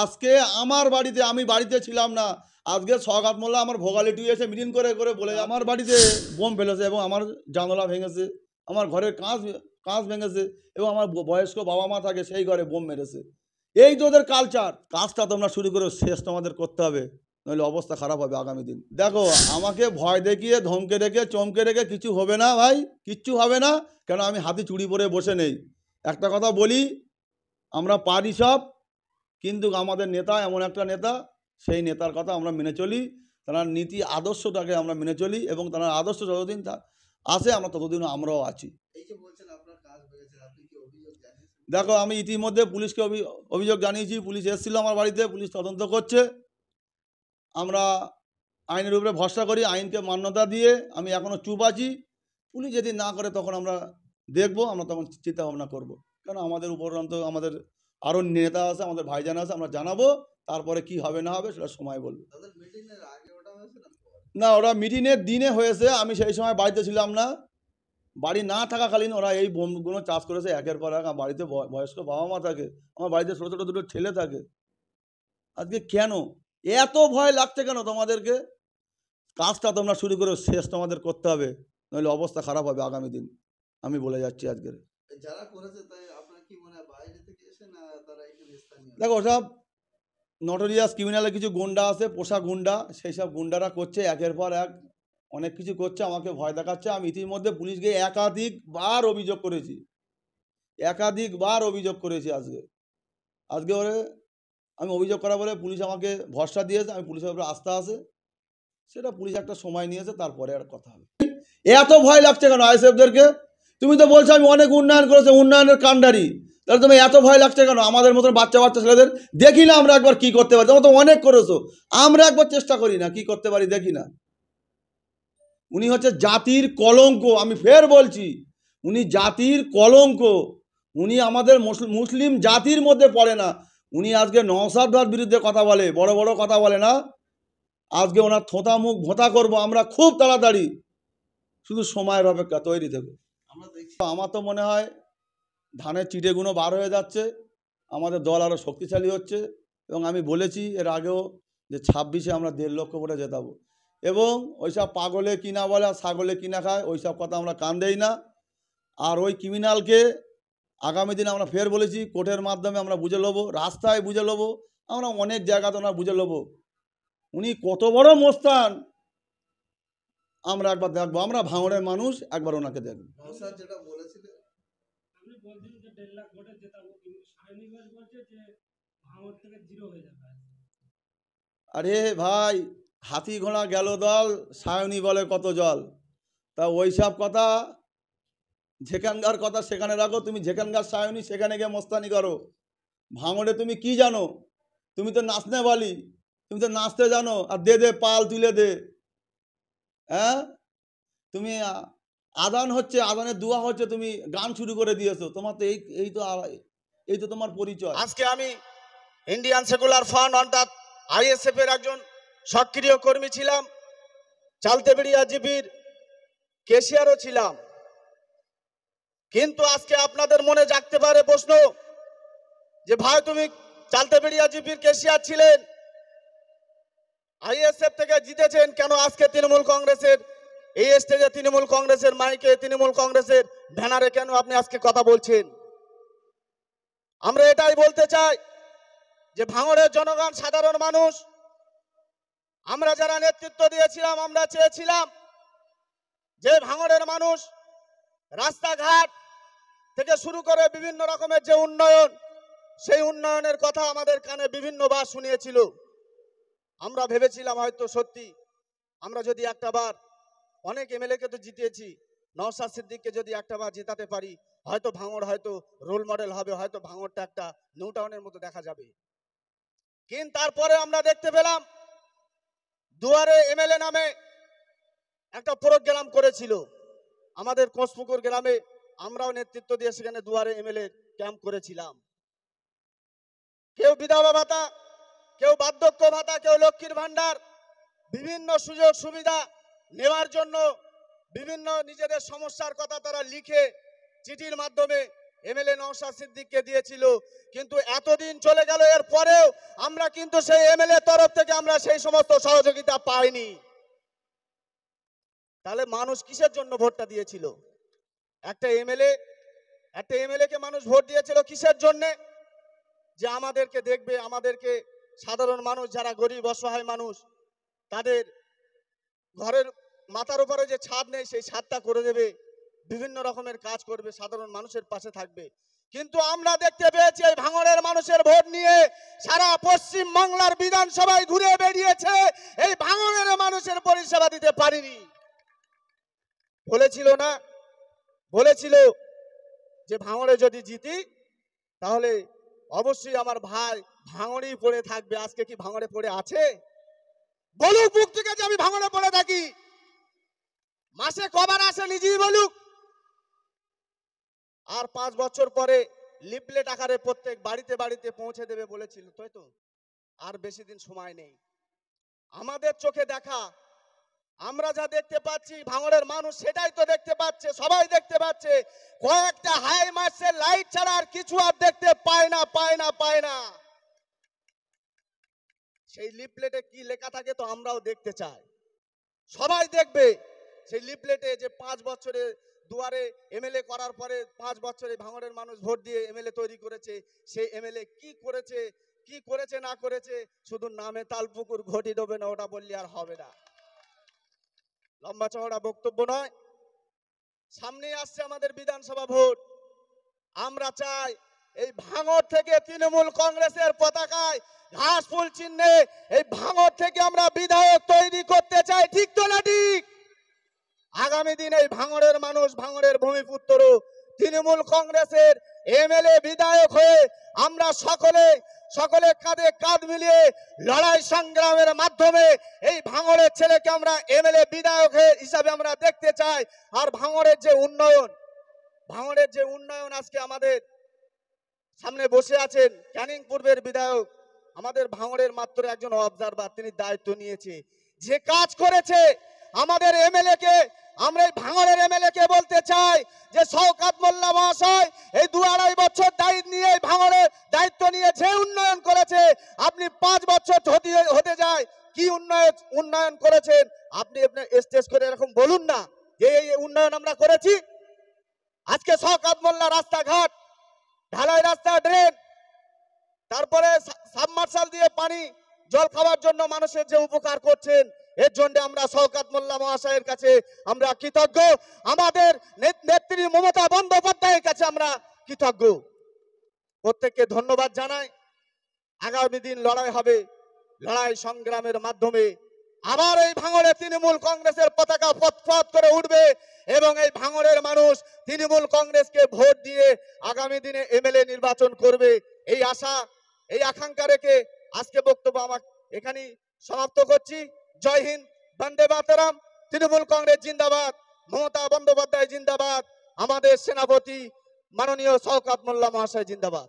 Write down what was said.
আজকে আমার বাড়িতে, আমি বাড়িতে ছিলাম না, আজকে সওগাত মোল্লা আমার ভোগালী টুই এসে মিটিং করে করে বলে আমার বাড়িতে বোম ফেলেছে এবং আমার জানালা ভেঙেছে, আমার ঘরের কাঁচ ভেঙেছে এবং আমার বয়স্ক বাবা মা থাকে সেই ঘরে বোম মেরেছে। এই তো ওদের কালচার। কাজটা তোমরা শুরু করে শেষ তোমাদের করতে হবে, নইলে অবস্থা খারাপ হবে আগামী দিন। দেখো, আমাকে ভয় দেখিয়ে ধমকে রেখে চমকে রেখে কিছু হবে না ভাই, কিচ্ছু হবে না। কেন আমি হাতি চুড়ি পরে বসে নেই। একটা কথা বলি, আমরা পারি সব, কিন্তু আমাদের নেতা এমন একটা নেতা, সেই নেতার কথা আমরা মেনে চলি, তার নীতি আদর্শটাকে আমরা মেনে চলি এবং তার আদর্শ যতদিন আসে আমরা ততদিন আমরাও আছি। দেখো, আমি ইতিমধ্যে পুলিশকে অভিযোগ জানিয়েছি, পুলিশ এসেছিল আমার বাড়িতে, পুলিশ তদন্ত করছে। আমরা আইনের উপরে ভরসা করি, আইনকে মান্যতা দিয়ে আমি এখনও চুপ আছি। পুলিশ যদি না করে তখন আমরা দেখব, আমরা তখন চিন্তা ভাবনা করবো। কারণ আমাদের উপরন্ত আমাদের আরও নেতা আছে, আমাদের ভাইজান আছে, আমরা জানাবো, তারপরে কি হবে না হবে সেটা সময় বলবে। না, ওরা মিটিংয়ের দিনে হয়েছে, আমি সেই সময় বাড়িতে ছিলাম না। বাড়ি না থাকাকালীন ওরা এই বোমগুলো চাষ করেছে একের পর এক। বাড়িতে বয়স্ক বাবা মা থাকে, আমার বাড়িতে ছোটো ছোটো দুটো ছেলে থাকে। আজকে কেন এত ভয় লাগছে কেন তোমাদেরকে? কাজটা তোমরা শুরু করে শেষ তোমাদের করতে হবে, নইলে অবস্থা খারাপ হবে আগামী দিন। আমি বলে যাচ্ছি আজকের। দেখো, ওসব নটোরিয়াস ক্রিমিনালের কিছু গুন্ডা আছে, পোষা গুন্ডা, সেই সব গুন্ডারা করছে একের পর এক অনেক কিছু করছে, আমাকে ভয় দেখাচ্ছে। আমি ইতিমধ্যে পুলিশকে একাধিকবার অভিযোগ করেছি। আজকে ওরে আমি অভিযোগ করা বলে পুলিশ আমাকে ভরসা দিয়েছে, আমি পুলিশের উপরে আস্থা আছে, সেটা পুলিশ একটা সময় নিয়েছে, তারপরে আর কথা হবে। এত ভয় লাগছে কেন আইএসএফদেরকে? তুমি তো বলছো আমি অনেক উন্নয়ন করেছি, উন্নয়নের কাণ্ডারি, তাহলে তুমি এত ভয় লাগছে কেন আমাদের মতন বাচ্চা ছেলেদের? দেখি না আমরা একবার কি করতে পারি? তোমরা তো অনেক করেছো, আমরা একবার চেষ্টা করি না কি করতে পারি, দেখি না। উনি হচ্ছে জাতির কলঙ্ক, আমি ফের বলছি, উনি জাতির কলঙ্ক। উনি আমাদের মুসলিম জাতির মধ্যে পড়ে না। উনি আজকে নওশাদ ভাইয়ের বিরুদ্ধে কথা বলে, বড় বড় কথা বলে না, আজকে ওনার থোঁতা মুখ ভোঁতা করবো আমরা খুব তাড়াতাড়ি, শুধু সময়ের অপেক্ষা, তৈরি থেকে। আমার তো মনে হয় ধানের চিটেগুলো বার হয়ে যাচ্ছে, আমাদের দল আরও শক্তিশালী হচ্ছে এবং আমি বলেছি এর আগেও যে 26-এ আমরা 1.5 লক্ষ ভোটে জেতাবো। এবং ওইসব পাগলে কিনা বলে আর ছাগলে কিনা খায় ওইসব কথা আমরা কান দেই না। আর ওই ক্রিমিনালকে আগামী দিনে আমরা ফের বলেছি কোর্টের মাধ্যমে আমরা বুঝে নেবো, রাস্তায় বুঝে নেবো, আমরা অনেক জায়গাতে আমরা বুঝে নেবো উনি কত বড় মোস্তান। আমরা একবার দেখবো, আমরা ভাঙড়ের মানুষ, একবার ওনাকে দেখবো। আরে ভাই, হাতি ঘোড়া গেল দল, সায়নী বলে কত জল। তা ওইসব কথা যেখানকার কথা সেখানে রাখো। তুমি যেখানকার সায়নী সেখানে গিয়ে মোস্তানি করো। ভাঙড়ে তুমি কি জানো? তুমি তো নাচনে বালি, তুমি তো নাচতে জানো, আর দে পাল তুলে দে। হ্যাঁ, তুমি আদান হচ্ছে, আদানের দোয়া হচ্ছে, তুমি গান শুরু করে দিয়েছো। তোমার তো এই তো তোমার পরিচয়। আজকে আমি ইন্ডিয়ান সেকুলার ফ্রন্ট অর্থাৎ আইএসএফ এর একজন সক্রিয় কর্মী ছিলাম, চালতেবেড়িয়া জিপির কেশিয়ারও ছিলাম। কিন্তু আজকে আপনাদের মনে জাগতে পারে প্রশ্ন যে ভাই তুমি চালতেবেড়িয়া জিপির কেশিয়ার ছিলেন, আইএসএফ থেকে জিতেছেন, কেন আজকে তৃণমূল কংগ্রেসের এই স্টেজে, তৃণমূল কংগ্রেসের মাইকে, তৃণমূল কংগ্রেসের ব্যানারে কেন আপনি আজকে কথা বলছেন? আমরা এটাই বলতে চাই যে ভাঙড়ের জনগণ, সাধারণ মানুষ, আমরা যারা নেতৃত্ব দিয়েছিলাম, আমরা চেয়েছিলাম যে ভাঙড়ের মানুষ রাস্তাঘাট থেকে শুরু করে বিভিন্ন রকমের যে উন্নয়ন, সেই উন্নয়নের কথা আমাদের কানে বিভিন্নবার শুনিয়েছিল। আমরা ভেবেছিলাম হয়তো সত্যি আমরা যদি একটাবার, অনেক এমএলএ-কে তো জিতিয়েছি, নওশাদ সিদ্দিককে যদি একটাবার জেতাতে পারি, হয়তো ভাঙড় হয়তো রোল মডেল হবে, হয়তো ভাঙড়টা একটা নিউ টাউনের মতো দেখা যাবে। কিন্তু তারপরে আমরা দেখতে পেলাম দুয়ারে এমএলএ নামে একটা প্রোগ্রাম করেছিল আমাদের কোষপুকুর গ্রামে, আমরাও নেতৃত্ব দিয়ে সেখানে দুয়ারে এমএলএ ক্যাম্প করেছিলাম। কেউ বিধবা ভাতা, কেউ বার্ধক্য ভাতা, কেউ লক্ষ্মীর ভান্ডার, বিভিন্ন সুযোগ সুবিধা নেওয়ার জন্য বিভিন্ন নিজেদের সমস্যার কথা তারা লিখে চিঠির মাধ্যমে এমএলএ নওশাদ সিদ্দিককে দিয়েছিল। কিন্তু এতদিন চলে গেল, এর পরেও আমরা কিন্তু সেই এমএলএ তরফ থেকে আমরা সেই সমস্ত সহযোগিতা পাইনি। তাহলে মানুষ কিসের জন্য ভোটটা দিয়েছিল? একটা এমএলএ কে মানুষ ভোট দিয়েছিল কিসের জন্য? যে আমাদেরকে দেখবে, আমাদেরকে সাধারণ মানুষ যারা গরিব অসহায় মানুষ তাদের ঘরের মাথার উপরে যে ছাদ নেই সেই ছাদটা করে দেবে, বিভিন্ন রকমের কাজ করবে, সাধারণ মানুষের পাশে থাকবে। কিন্তু আমরা দেখতে পেয়েছি এই ভাঙড়ের মানুষের ভোট নিয়ে সারা পশ্চিম বাংলার বিধানসভায় ঘুরে বেরিয়েছে, এই ভাঙড়ের মানুষের পরিষেবা দিতে পারিনি। বলেছিল যে ভাঙড়ে যদি জিতি তাহলে অবশ্যই আমার ভাই ভাঙড়েই পড়ে থাকবে। আজকে কি ভাঙড়ে পড়ে আছে? বলুক বুক থেকে যে আমি ভাঙড়ে পড়ে থাকি। মাসে কবার আসে নিজেই বলুক। আর 5 বছর পরে লিফলেট আকারে প্রত্যেক বাড়িতে বাড়িতে পৌঁছে দেবে বলেছিল, তাই তো? আর বেশি দিন সময় নেই। আমাদের চোখে দেখা, আমরা যা দেখতে পাচ্ছি ভাঙড়ের মানুষ সেটাই তো দেখতে পাচ্ছে, সবাই দেখতে পাচ্ছে। কয়েকটা হাই মার্সের লাইট ছাড়া আর কিছু আর দেখতে পায় না। সেই লিফলেটে কি লেখা থাকে তো আমরাও দেখতে চাই। সবাই দেখবে সেই লিফলেটে যে 5 বছরে দুয়ারে এমএলএ করার পরে 5 বছরে ভাঙড়ের মানুষ ভোট দিয়ে এমএলএ তৈরি করেছে, সেই এমএলএ কি করেছে না করেছে শুধু নামে তালপুকুর ঘটি ডোবে না, ওটা বললে আর হবে না। লম্বা চওড়া বক্তব্য নয়, সামনে আসছে আমাদের বিধানসভা ভোট। আমরা চাই এই ভাঙড় থেকে তৃণমূল কংগ্রেসের পতাকায় ঘাস ফুল চিহ্নে এই ভাঙড় থেকে আমরা বিধায়ক তৈরি করতে চাই, ঠিক তো না ঠিক? আগামী দিনে এই ভাঙড়ের মানুষ, ভাঙড়ের ভূমিপুত্র তৃণমূল কংগ্রেসের এমএলএ বিধায়ক হয়ে আমরা সকলে কাঁধে কাঁধ মিলিয়ে লড়াই সংগ্রামের মাধ্যমে এই ভাঙড়ের ছেলেকে আমরা এমএলএ বিধায়ক হিসাবে আমরা দেখতে চাই। আর ভাঙড়ের যে উন্নয়ন আজকে আমাদের সামনে বসে আছেন ক্যানিং পূর্বের বিধায়ক, আমাদের ভাঙড়ের মাত্র একজন অবজারভার, তিনি দায়িত্ব নিয়েছে, যে কাজ করেছে আমাদের এমএলএ কে, আমরা এই ভাঙড়ের এমএলএ কে বলতে চাই যে শওকত মোল্লা মহাশয় এই 2-2.5 বছর দায়িত্ব নিয়ে যে উন্নয়ন করেছে, আপনি 5 বছর হতে যায় কি উন্নয়ন করেছেন আপনি স্টেজ করে এরকম বলুন না যে এই উন্নয়ন আমরা করেছি। আজকে শওকত মোল্লা রাস্তাঘাট, ঢালাই রাস্তা, ড্রেন, তারপরে সাবমার্শাল দিয়ে পানি জল খাওয়ার জন্য মানুষের যে উপকার করছেন, এর জন্য আমরা শওকত মোল্লা মহাশয়ের কাছে আমরা কৃতজ্ঞ, আমাদের নেত্রী মমতা বন্দ্যোপাধ্যায়ের কাছে আমরা কৃতজ্ঞ। প্রত্যেককে ধন্যবাদ জানাই। আগামী দিন লড়াই হবে, লড়াই সংগ্রামের মাধ্যমে আবার এই ভাঙড়ে তৃণমূল কংগ্রেসের পতাকা ফতফত করে উঠবে এবং এই ভাঙড়ের মানুষ তৃণমূল কংগ্রেসকে ভোট দিয়ে আগামী দিনে এমএলএ নির্বাচন করবে, এই আশা, এই আকাঙ্ক্ষা রেখে আজকে বক্তব্য আমার এখানেই সমাপ্ত করছি। জয় হিন্দ, বন্দে মাতরম, তৃণমূল কংগ্রেস জিন্দাবাদ, মমতা বন্দ্যোপাধ্যায় জিন্দাবাদ, আমাদের সেনাপতি মাননীয় শওকত মোল্লা মহাশয় জিন্দাবাদ।